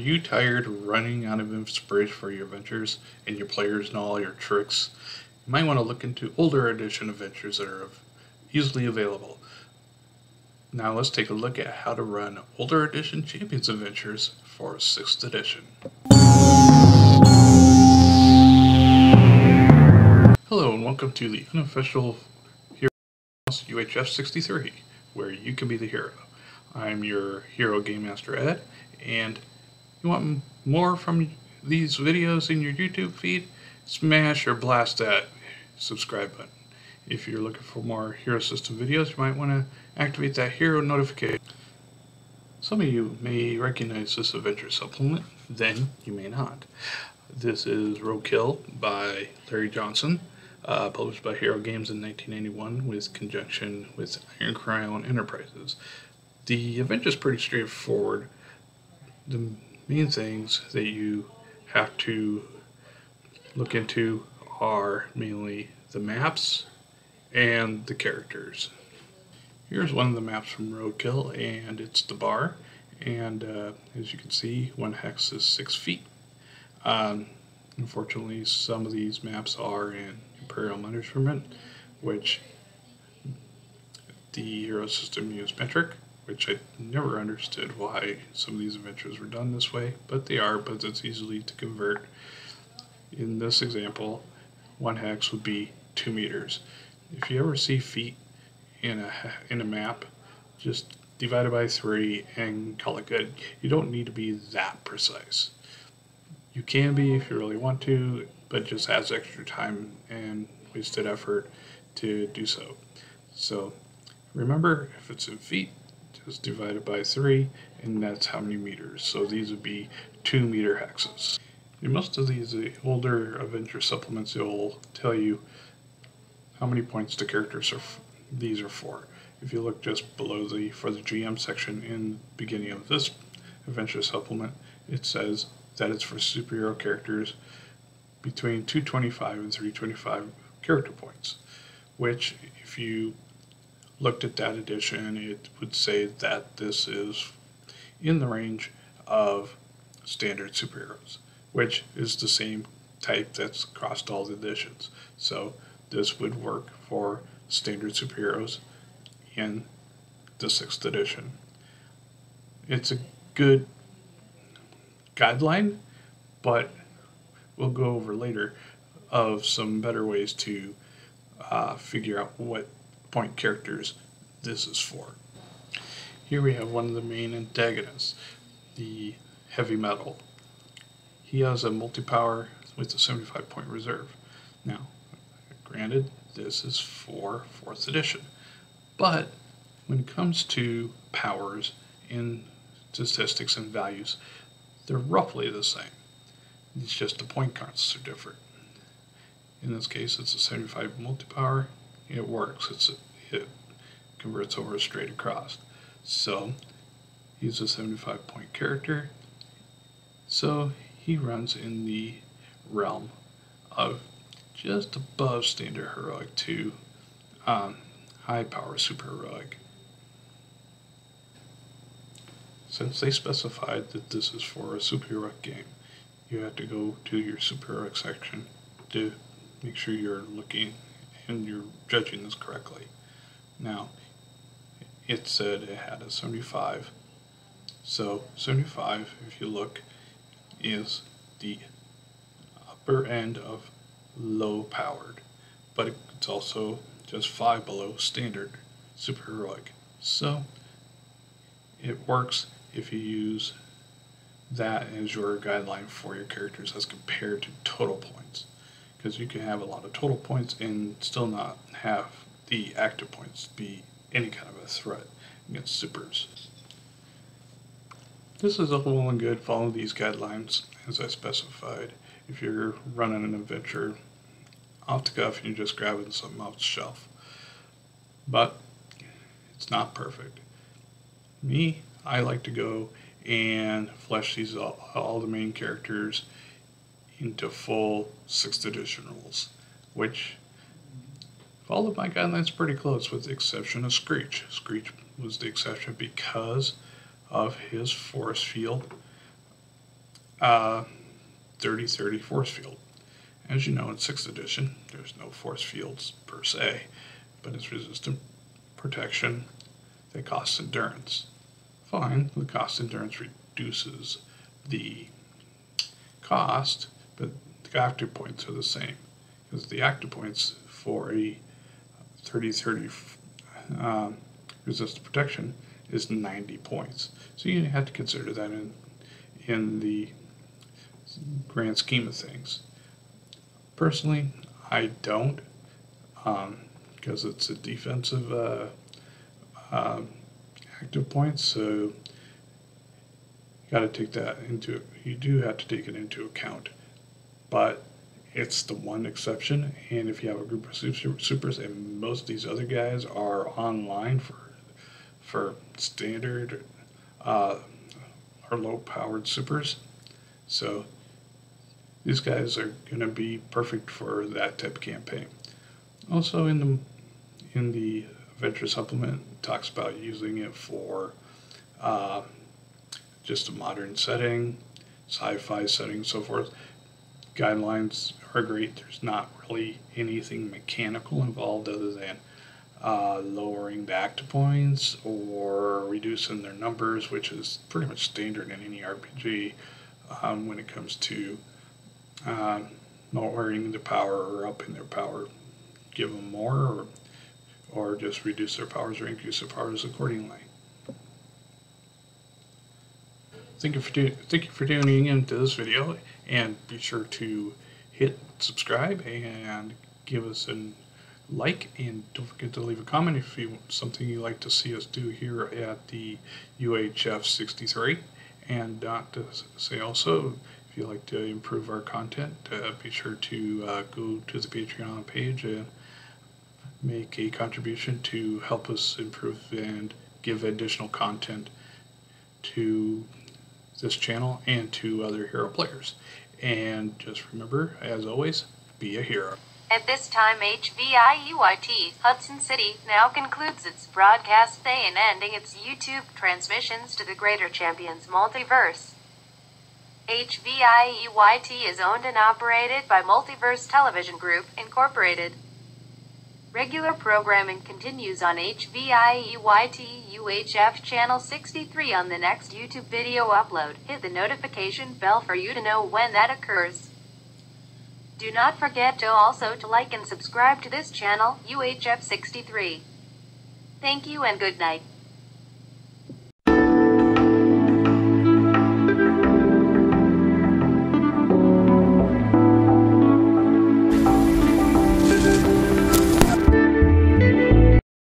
you tired of running out of inspiration for your adventures and your players know all your tricks? You might want to look into older edition adventures that are easily available. Now let's take a look at how to run older edition Champions adventures for 6th edition. Hello and welcome to the unofficial Heroes UHF 63, where you can be the hero. I'm your Hero Game Master Ed, and you want more from these videos in your YouTube feed? Smash or blast that subscribe button. If you're looking for more Hero System videos, you might want to activate that hero notification. Some of you may recognize this adventure supplement, then you may not. This is Roadkill by Larry Johnson, published by Hero Games in 1991 with conjunction with Iron Crown Enterprises. The adventure is pretty straightforward. The main things that you have to look into are mainly the maps and the characters. Here's one of the maps from Roadkill, and it's the bar, and as you can see, 1 hex is 6 feet. Unfortunately, some of these maps are in Imperial Management, which the Hero System used metric, which I never understood why some of these adventures were done this way, but they are, but it's easily to convert. In this example, 1 hex would be 2 meters. If you ever see feet in a map, just divide it by 3 and call it good. You don't need to be that precise. You can be if you really want to, but just adds extra time and wasted effort to do so. So remember, if it's in feet, just divide it by 3, and that's how many meters. So these would be 2 meter hexes. In most of these older adventure supplements, it'll tell you how many points the characters these are for. If you look just below for the GM section in the beginning of this adventure supplement, it says that it's for superhero characters between 225 and 325 character points, which if you looked at that edition, it would say that this is in the range of standard superheroes, which is the same type that's across all the editions. So this would work for standard superheroes in the 6th edition. It's a good guideline, but we'll go over later of some better ways to figure out what point characters this is for. Here we have one of the main antagonists, the Heavy Metal. He has a multi-power with a 75 point reserve. Now, granted, this is for 4th edition, but when it comes to powers in statistics and values, they're roughly the same. It's just the point counts are different. In this case, it's a 75 multi-power. It works. It converts over straight across. So he's a 75 point character. So he runs in the realm of just above standard heroic to high power super heroic. Since they specified that this is for a superheroic game, you have to go to your superheroic section to make sure you're looking and you're judging this correctly. Now, it said it had a 75. So 75, if you look, is the upper end of low powered, but it's also just 5 below standard superheroic. So it works if you use that as your guideline for your characters as compared to total points, because you can have a lot of total points and still not have the active points be any kind of a threat against supers. This is all well and good. Follow these guidelines as I specified. If you're running an adventure off the cuff and you're just grabbing something off the shelf, but it's not perfect. I like to go and flesh these all the main characters into full 6th edition rules, which followed my guidelines pretty close with the exception of Screech. Screech was the exception because of his force field 3030 force field. As you know, in 6th edition, there's no force fields per se, but it's resistant protection that costs endurance. Fine, the cost endurance reduces the cost, but the active points are the same, because the active points for a 3030 resistant protection is 90 points. So you have to consider that in the grand scheme of things. Personally, I don't, because it's a defensive active points, so you do have to take it into account. But it's the one exception, and if you have a group of supers, and most of these other guys are online for standard or low-powered supers, so these guys are going to be perfect for that type of campaign. Also, in the Adventure Supplement, it talks about using it for just a modern setting, sci-fi setting, so forth. Guidelines are great. There's not really anything mechanical involved other than lowering the active points or reducing their numbers, which is pretty much standard in any RPG when it comes to lowering the power or upping their power. Give them more, or just reduce their powers or increase their powers accordingly. Thank you for tuning into this video, and be sure to hit subscribe and give us a like, and don't forget to leave a comment if you want something you'd like to see us do here at the UHF 63. And to say also, if you'd like to improve our content, be sure to go to the Patreon page and make a contribution to help us improve and give additional content to this channel and to other hero players. And just remember, as always, be a hero. At this time, HVIUIT Hudson City now concludes its broadcast day and ending its YouTube transmissions to the Greater Champions Multiverse. HVIUIT is owned and operated by Multiverse Television Group, Incorporated. Regular programming continues on HVIUIT UHF Channel 63 on the next YouTube video upload. Hit the notification bell for you to know when that occurs. Do not forget to also like and subscribe to this channel, UHF 63. Thank you and good night.